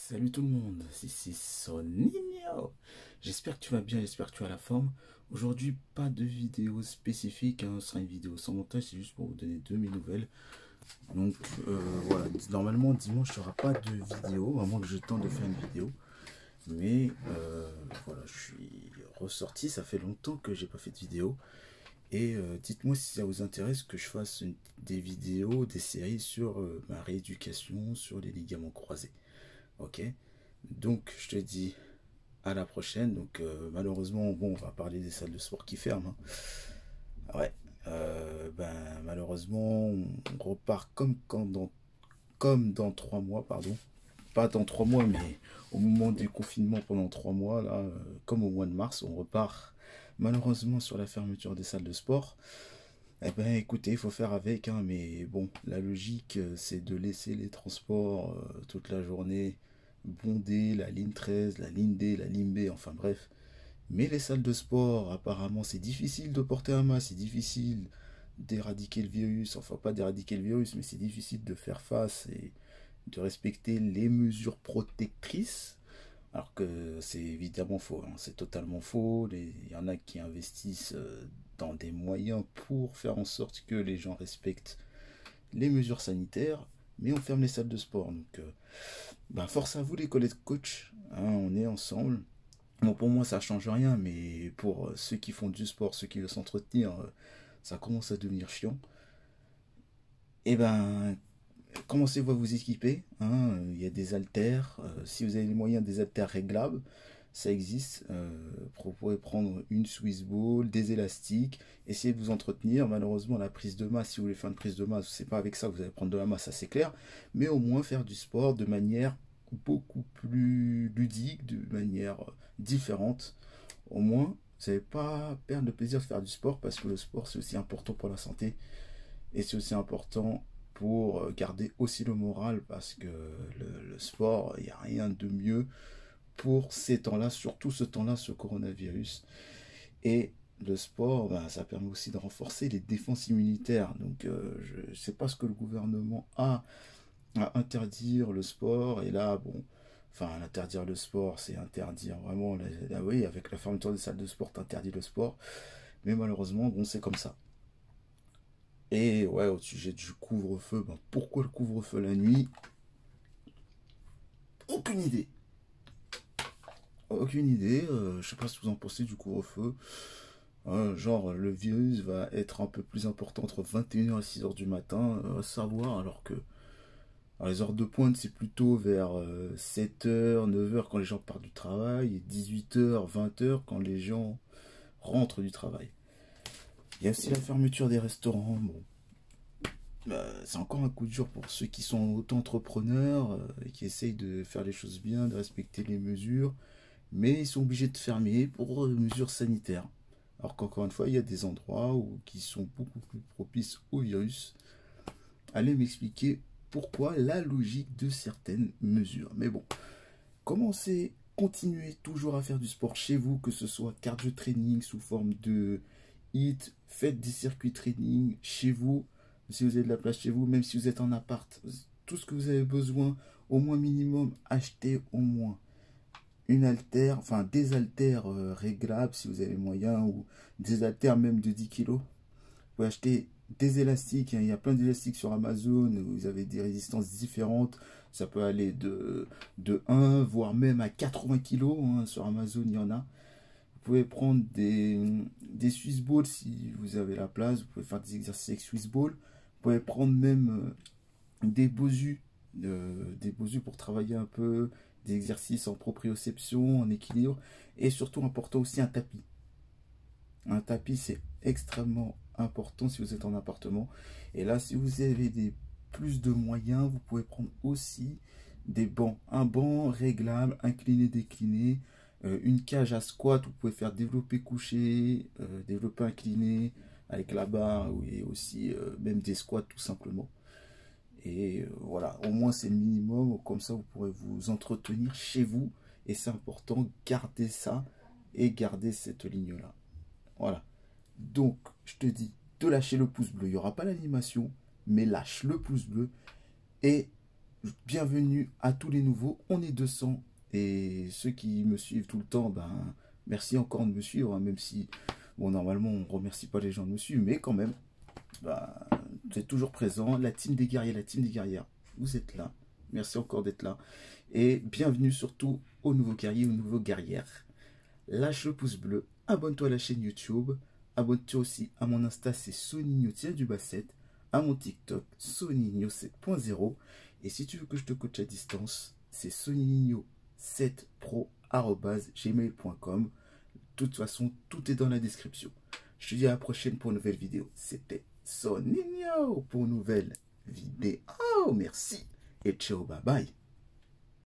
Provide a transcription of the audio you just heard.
Salut tout le monde, c'est Soninho. J'espère que tu vas bien, j'espère que tu as la forme. Aujourd'hui, pas de vidéo spécifique, hein, ce sera une vidéo sans montage, c'est juste pour vous donner de mes nouvelles. Donc voilà, normalement dimanche, il n'y aura pas de vidéo, à moins que j'ai le temps de faire une vidéo. Mais voilà, je suis ressorti, ça fait longtemps que j'ai pas fait de vidéo. Et dites-moi si ça vous intéresse que je fasse des vidéos, des séries sur ma rééducation, sur les ligaments croisés. Ok, donc je te dis à la prochaine. Donc malheureusement, bon, on va parler des salles de sport qui ferment, hein. Ouais, ben malheureusement, on repart comme dans 3 mois, pardon. Pas dans 3 mois, mais au moment du confinement pendant 3 mois, là, comme au mois de mars, on repart malheureusement sur la fermeture des salles de sport. Eh ben écoutez, il faut faire avec, hein, mais bon, la logique, c'est de laisser les transports toute la journée bondés, la ligne 13, la ligne D, la ligne B, enfin bref. Mais les salles de sport, apparemment, c'est difficile de porter un masque, c'est difficile d'éradiquer le virus, enfin pas d'éradiquer le virus, mais c'est difficile de faire face et de respecter les mesures protectrices. Alors que c'est évidemment faux, hein, c'est totalement faux. Il y en a qui investissent dans des moyens pour faire en sorte que les gens respectent les mesures sanitaires, mais on ferme les salles de sport. Donc, ben force à vous les collègues coach, hein, on est ensemble. Bon, pour moi, ça change rien, mais pour ceux qui font du sport, ceux qui veulent s'entretenir, ça commence à devenir chiant. Et ben, commencez-vous à vous équiper, hein. Il y a des haltères. Si vous avez les moyens, des haltères réglables, ça existe. Vous pouvez prendre une Swiss Ball, des élastiques, essayez de vous entretenir. Malheureusement, la prise de masse, si vous voulez faire une prise de masse, c'est pas avec ça que vous allez prendre de la masse, ça c'est clair. Mais au moins faire du sport de manière beaucoup plus ludique, de manière différente. Au moins, vous n'allez pas perdre le plaisir de faire du sport parce que le sport c'est aussi important pour la santé et c'est aussi important pour garder aussi le moral parce que le sport, il n'y a rien de mieux pour ces temps-là, surtout ce temps-là, ce coronavirus. Et le sport, ben, ça permet aussi de renforcer les défenses immunitaires. Donc je ne sais pas ce que le gouvernement a à interdire le sport. Et là, bon, enfin, interdire le sport, c'est interdire vraiment, là, oui, avec la fermeture des salles de sport, t'interdis le sport. Mais malheureusement, bon, c'est comme ça. Et ouais, au sujet du couvre-feu, ben, pourquoi le couvre-feu la nuit? Aucune idée. Aucune idée. Je sais pas ce que vous en pensez du couvre-feu. Genre, le virus va être un peu plus important entre 21h et 6h du matin, à savoir, alors les heures de pointe, c'est plutôt vers 7h, 9h quand les gens partent du travail, et 18h, 20h quand les gens rentrent du travail. Il y a aussi la fermeture des restaurants. Bon, c'est encore un coup dur pour ceux qui sont auto-entrepreneurs et qui essayent de faire les choses bien, de respecter les mesures, mais ils sont obligés de fermer pour mesures sanitaires. Alors qu'encore une fois, il y a des endroits qui sont beaucoup plus propices au virus. Allez m'expliquer pourquoi la logique de certaines mesures. Mais bon, commencez, continuez toujours à faire du sport chez vous, que ce soit cardio training sous forme de HIIT, faites des circuits training chez vous, si vous avez de la place chez vous, même si vous êtes en appart, tout ce que vous avez besoin, au moins minimum, achetez au moins une haltère, enfin des haltères réglables si vous avez les moyens, ou des haltères même de 10 kg. Vous pouvez acheter des élastiques, hein. Il y a plein d'élastiques sur Amazon, vous avez des résistances différentes. Ça peut aller de 1, voire même à 80 kg, hein. Sur Amazon, il y en a. Vous pouvez prendre des Swiss Balls si vous avez la place. Vous pouvez faire des exercices avec Swiss Ball. Vous pouvez prendre même des bosus pour travailler un peu, des exercices en proprioception, en équilibre. Et surtout important aussi un tapis. Un tapis, c'est extrêmement important si vous êtes en appartement. Et là, si vous avez plus de moyens, vous pouvez prendre aussi des bancs. Un banc réglable, incliné, décliné. Une cage à squat, vous pouvez faire développer couché, développer incliné avec la barre et aussi même des squats tout simplement. Et voilà, au moins c'est le minimum, comme ça vous pourrez vous entretenir chez vous. Et c'est important, garder ça et garder cette ligne-là. Voilà. Donc, je te dis de lâcher le pouce bleu. Il n'y aura pas l'animation, mais lâche le pouce bleu. Et bienvenue à tous les nouveaux. On est 200 et ceux qui me suivent tout le temps, ben merci encore de me suivre, hein, même si, bon, normalement on remercie pas les gens de me suivre, mais quand même, ben, vous êtes toujours présent. La team des guerriers, vous êtes là. Merci encore d'être là. Et bienvenue surtout aux nouveaux guerriers, aux nouveaux guerrières. Lâche le pouce bleu, abonne-toi à la chaîne YouTube, abonne-toi aussi à mon Insta, c'est Sonigno-7, à mon TikTok, Sonigno 7.0, et si tu veux que je te coach à distance, c'est sonigno7pro@gmail.com. De toute façon, tout est dans la description. Je te dis à la prochaine pour une nouvelle vidéo. C'était Sonigno pour une nouvelle vidéo. Merci et ciao, bye bye.